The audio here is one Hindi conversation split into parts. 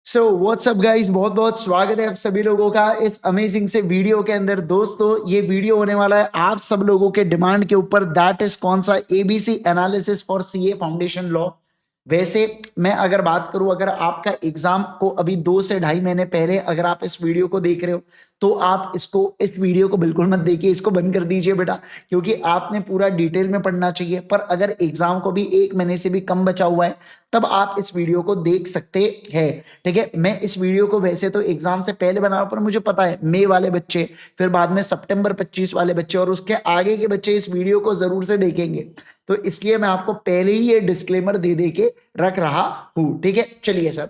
सो व्हाट्सअप गाइस, बहुत बहुत स्वागत है आप सभी लोगों का इस अमेजिंग से वीडियो के अंदर। दोस्तों, ये वीडियो होने वाला है आप सब लोगों के डिमांड के ऊपर, दैट इज कौन सा ABC analysis for CA foundation law. वैसे मैं अगर बात करूं, अगर आपका एग्जाम को अभी 2 से ढाई महीने पहले अगर आप इस वीडियो को देख रहे हो तो आप इस वीडियो को बिल्कुल मत देखिए, इसको बंद कर दीजिए बेटा, क्योंकि आपने पूरा डिटेल में पढ़ना चाहिए। पर अगर एग्जाम को भी 1 महीने से भी कम बचा हुआ है तब आप इस वीडियो को देख सकते हैं। ठीक है, मैं इस वीडियो को वैसे तो एग्जाम से पहले बना रहा हूं, पर मुझे पता है मई वाले बच्चे, फिर बाद में सितंबर 25 वाले बच्चे और उसके आगे के बच्चे इस वीडियो को जरूर से देखेंगे। तो इसलिए मैं आपको पहले ही ये डिस्क्लेमर दे दे के रख रहा हूं। ठीक है, चलिए सर।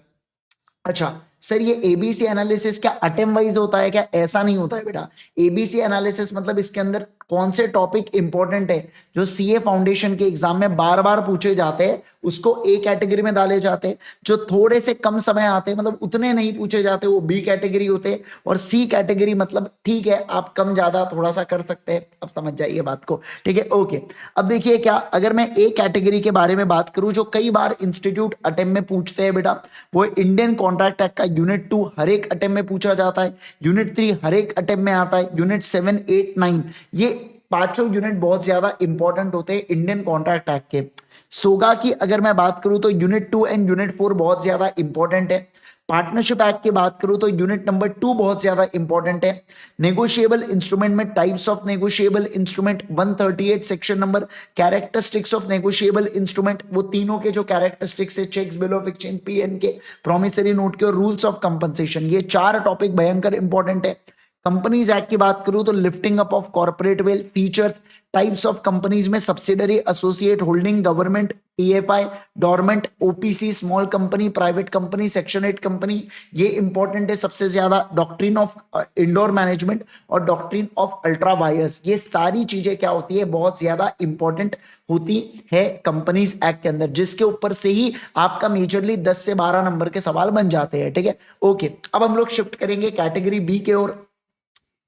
अच्छा सर, ये एबीसी एनालिसिस क्या अटेम्प्ट वाइज होता है क्या? ऐसा नहीं होता है बेटा। एबीसी एनालिसिस मतलब इसके अंदर कौन से टॉपिक इंपॉर्टेंट है जो सीए फाउंडेशन के एग्जाम में बार बार पूछे जाते हैं, उसको ए कैटेगरी में डाले जाते हैं। जो थोड़े से कम समय आते हैं, मतलब उतने नहीं पूछे जाते, वो बी कैटेगरी होते हैं। और सी कैटेगरी मतलब ठीक है, आप कम ज्यादा थोड़ा सा कर सकते हैं। अब समझ जाइए बात को। ठीक है, ओके। अब देखिए, क्या अगर मैं ए कैटेगरी के बारे में बात करूं, जो कई बार इंस्टीट्यूट अटेम्प्ट में पूछते हैं बेटा, वो इंडियन कॉन्ट्रैक्ट एक्ट का यूनिट 2 हर एक अटेम्प्ट में पूछा जाता है, यूनिट 3 हर एक अटेम्प्ट में आता है, यूनिट 7, 8, 9 ये पांचों यूनिट बहुत ज्यादा इंपॉर्टेंट होते हैं इंडियन कॉन्ट्रैक्ट एक्ट के। सोगा की अगर मैं बात करूं तो यूनिट 2 एंड यूनिट 4 बहुत ज्यादा इंपॉर्टेंट है। पार्टनरशिप एक्ट की बात करूं तो यूनिट नंबर 2 बहुत ज्यादा इंपॉर्टेंट है। नेगोशिएबल इंस्ट्रूमेंट में types of negotiable instrument 138 section number, characteristics of negotiable instrument, वो तीनों के जो कैरेक्टरिस्टिक्स है, cheques, bill of exchange, PN के, प्रोमिसरी नोट के और रूल्स ऑफ कंपनसेशन, ये 4 टॉपिक भयंकर इंपॉर्टेंट है। कंपनीज एक्ट की बात करूं तो lifting up of corporate wealth, features, types of companies में subsidiary, associate, holding, government, PFI, dormant, OPC, small company, private company, section 8 company, ये इंपॉर्टेंट है सबसे ज्यादा। डॉक्ट्रिन ऑफ इंडोर मैनेजमेंट और डॉक्ट्रिन ऑफ अल्ट्रा वायर्स, ये सारी चीजें क्या होती है, बहुत ज्यादा इंपॉर्टेंट होती है कंपनीज एक्ट के अंदर, जिसके ऊपर से ही आपका मेजरली 10 से 12 नंबर के सवाल बन जाते हैं। ठीक है, ओके। अब हम लोग शिफ्ट करेंगे कैटेगरी बी के ओर।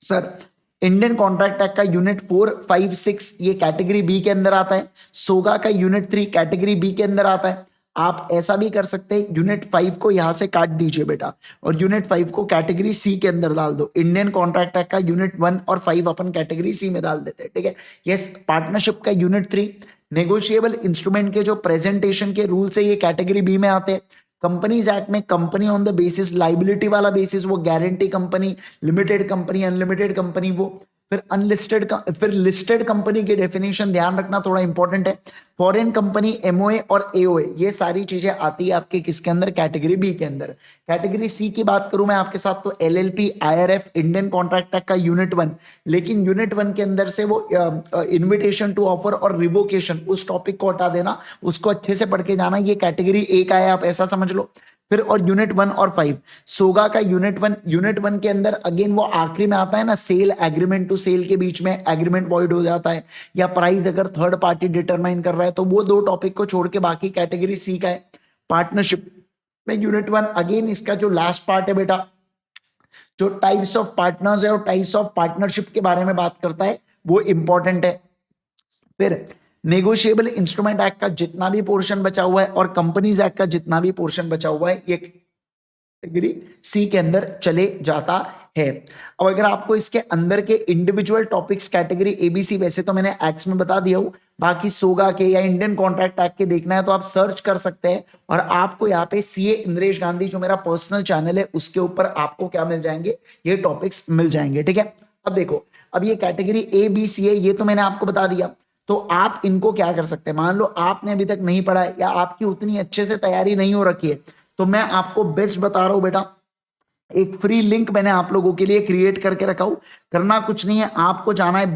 सर, इंडियन कॉन्ट्रैक्ट एक्ट का यूनिट 4, 5, 6 ये कैटेगरी बी के अंदर आता है। सोगा का यूनिट 3 कैटेगरी बी के अंदर आता है। आप ऐसा भी कर सकते हैं, यूनिट 5 को यहां से काट दीजिए बेटा और यूनिट 5 को कैटेगरी सी के अंदर डाल दो। इंडियन कॉन्ट्रैक्ट एक्ट का यूनिट 1 और 5 अपन कैटेगरी सी में डाल देते हैं। ठीक है, यस। पार्टनरशिप का यूनिट 3, नेगोशिएबल इंस्ट्रूमेंट के जो प्रेजेंटेशन के रूल्स है, ये कैटेगरी बी में आते हैं। कंपनीज एक्ट में company on the basis, liability वाला बेसिस, वो guarantee company, limited company, unlimited company, वो फिर अनलिस्टेड फिर लिस्टेड कंपनी की डेफिनेशन ध्यान रखना थोड़ा इंपॉर्टेंट है। फॉरेन कंपनी, एमओए और एओए, ये सारी चीजें आती है आपके किसके अंदर, कैटेगरी बी के अंदर। कैटेगरी सी की बात करूं मैं आपके साथ तो LLP, IRF, Indian contract act का यूनिट 1, लेकिन यूनिट 1 के अंदर से वो इन्विटेशन टू ऑफर और रिवोकेशन, उस टॉपिक को हटा देना, उसको अच्छे से पढ़ के जाना। ये कैटेगरी ए का है, आप ऐसा समझ लो। फिर और यूनिट 1 और 5, सोगा का यूनिट 1 के अंदर अगेन वो आखिरी में आता है ना, सेल, एग्रीमेंट टू सेल के बीच में एग्रीमेंट वॉइड हो जाता है, या प्राइस अगर थर्ड पार्टी डिटरमाइन कर रहा है, तो वो 2 टॉपिक को छोड़ के बाकी कैटेगरी सी का है। पार्टनरशिप में यूनिट 1 अगेन इसका जो लास्ट पार्ट है बेटा, जो टाइप्स ऑफ पार्टनर्स है और टाइप्स ऑफ पार्टनरशिप के बारे में बात करता है, वो इंपॉर्टेंट है। फिर नेगोशिएबल इंस्ट्रूमेंट एक्ट का जितना भी पोर्शन बचा हुआ है और कंपनीज एक्ट का जितना भी पोर्शन बचा हुआ है, ये कैटेगरी सी के अंदर चले जाता है। अब अगर आपको इसके अंदर के इंडिविजुअल टॉपिक्स कैटेगरी एबीसी, वैसे तो मैंने एक्ट्स में बता दिया हूं, बाकी सोगा के या इंडियन कॉन्ट्रैक्ट एक्ट के देखना है तो आप सर्च कर सकते हैं। और आपको यहाँ पे सीए इंद्रेश गांधी, जो मेरा पर्सनल चैनल है, उसके ऊपर आपको क्या मिल जाएंगे, ये टॉपिक्स मिल जाएंगे। ठीक है, अब देखो, अब ये कैटेगरी ए बी सी है, ये तो मैंने आपको बता दिया। तो आप इनको क्या कर सकते हैं, मान लो आपने अभी तक नहीं पढ़ा है या आपकी उतनी अच्छे से तैयारी नहीं हो रखी है, तो मैं आपको बेस्ट बता रहा हूं बेटा, एक फ्री लिंक मैंने आप लोगों के लिए क्रिएट करके रखा हूं। करना कुछ नहीं है, आपको जाना है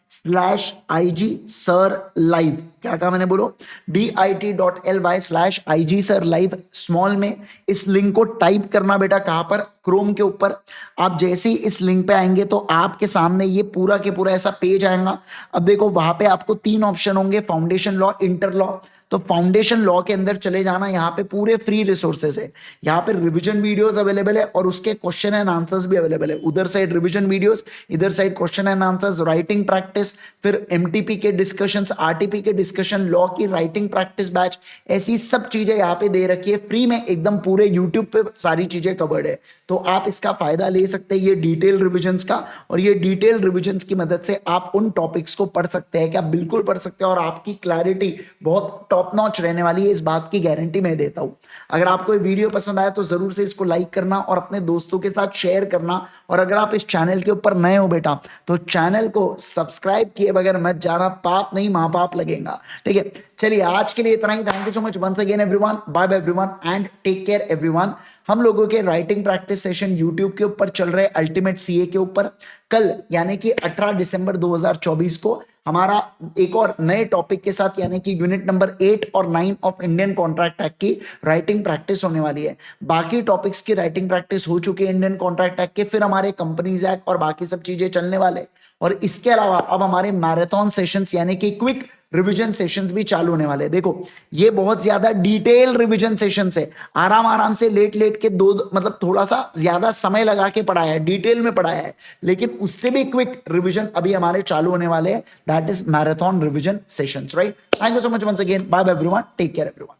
bit.ly/IG sir live। क्या कहा मैंने, बोलो, bit.ly/IG sir live, स्मॉल में इस लिंक को टाइप करना बेटा, कहां पर, क्रोम के ऊपर। आप जैसे ही इस लिंक पे आएंगे तो आपके सामने ये पूरा के पूरा ऐसा पेज आएगा। अब देखो, वहां पे आपको 3 ऑप्शन होंगे, फाउंडेशन लॉ, इंटर लॉ। तो फाउंडेशन लॉ के अंदर चले जाना, यहाँ पे पूरे फ्री रिसोर्सेज है, यहाँ पे रिवीजन वीडियोस अवेलेबल है और उसके क्वेश्चन एंड आंसर्स भी अवेलेबल है। उधर साइड रिवीजन वीडियोस, इधर side question and answers, writing practice, फिर एमटीपी के डिस्कशंस, आरटीपी के डिस्कशन, लॉ की राइटिंग प्रैक्टिस बैच, ऐसी सब चीजें यहाँ पे दे रखी है फ्री में एकदम, पूरे यूट्यूब पे सारी चीजें कवर्ड है। तो आप इसका फायदा ले सकते हैं ये डिटेल रिविजन्स का, और ये डिटेल रिविजन्स की मदद से आप उन टॉपिक्स को पढ़ सकते हैं, क्या बिल्कुल पढ़ सकते हैं, और आपकी क्लैरिटी बहुत टॉप नॉच रहने वाली है, इस बात की गारंटी मैं देता हूं। अगर आपको ये वीडियो पसंद आया तो जरूर से इसको लाइक करना और अपने दोस्तों के साथ शेयर करना, और अगर आप इस चैनल के ऊपर नए हो बेटा तो चैनल को सब्सक्राइब किए बगैर मत जाना, पाप नहीं महापाप लगेगा, ठीक है। चलिए आज के लिए इतना ही, thank you so much once again everyone, bye bye everyone and take care everyone. हम लोगों के राइटिंग प्रैक्टिस सेशन यूट्यूब के ऊपर चल रहे अल्टीमेट सीए के ऊपर। कल यानी कि 18 दिसंबर 2024 को हमारा एक और नए टॉपिक के साथ यानी कि यूनिट नंबर 8 और 9 ऑफ इंडियन कॉन्ट्रैक्ट एक्ट की राइटिंग प्रैक्टिस होने वाली है। बाकी टॉपिक्स की राइटिंग प्रैक्टिस हो चुकी है इंडियन कॉन्ट्रैक्ट एक्ट के, फिर हमारे कंपनीज एक्ट और बाकी सब चीजें चलने वाले, और इसके अलावा अब हमारे मैराथन सेशंस यानी कि क्विक रिवीजन सेशंस भी चालू होने वाले हैं। देखो ये बहुत ज्यादा डिटेल रिवीजन सेशंस है, आराम आराम से लेट लेट के मतलब थोड़ा सा ज्यादा समय लगा के पढ़ाया है, डिटेल में पढ़ाया है, लेकिन उससे भी क्विक रिवीजन अभी हमारे चालू होने वाले हैं, that is marathon revision sessions, right. Thank you so much once again, bye bye everyone, take care everyone.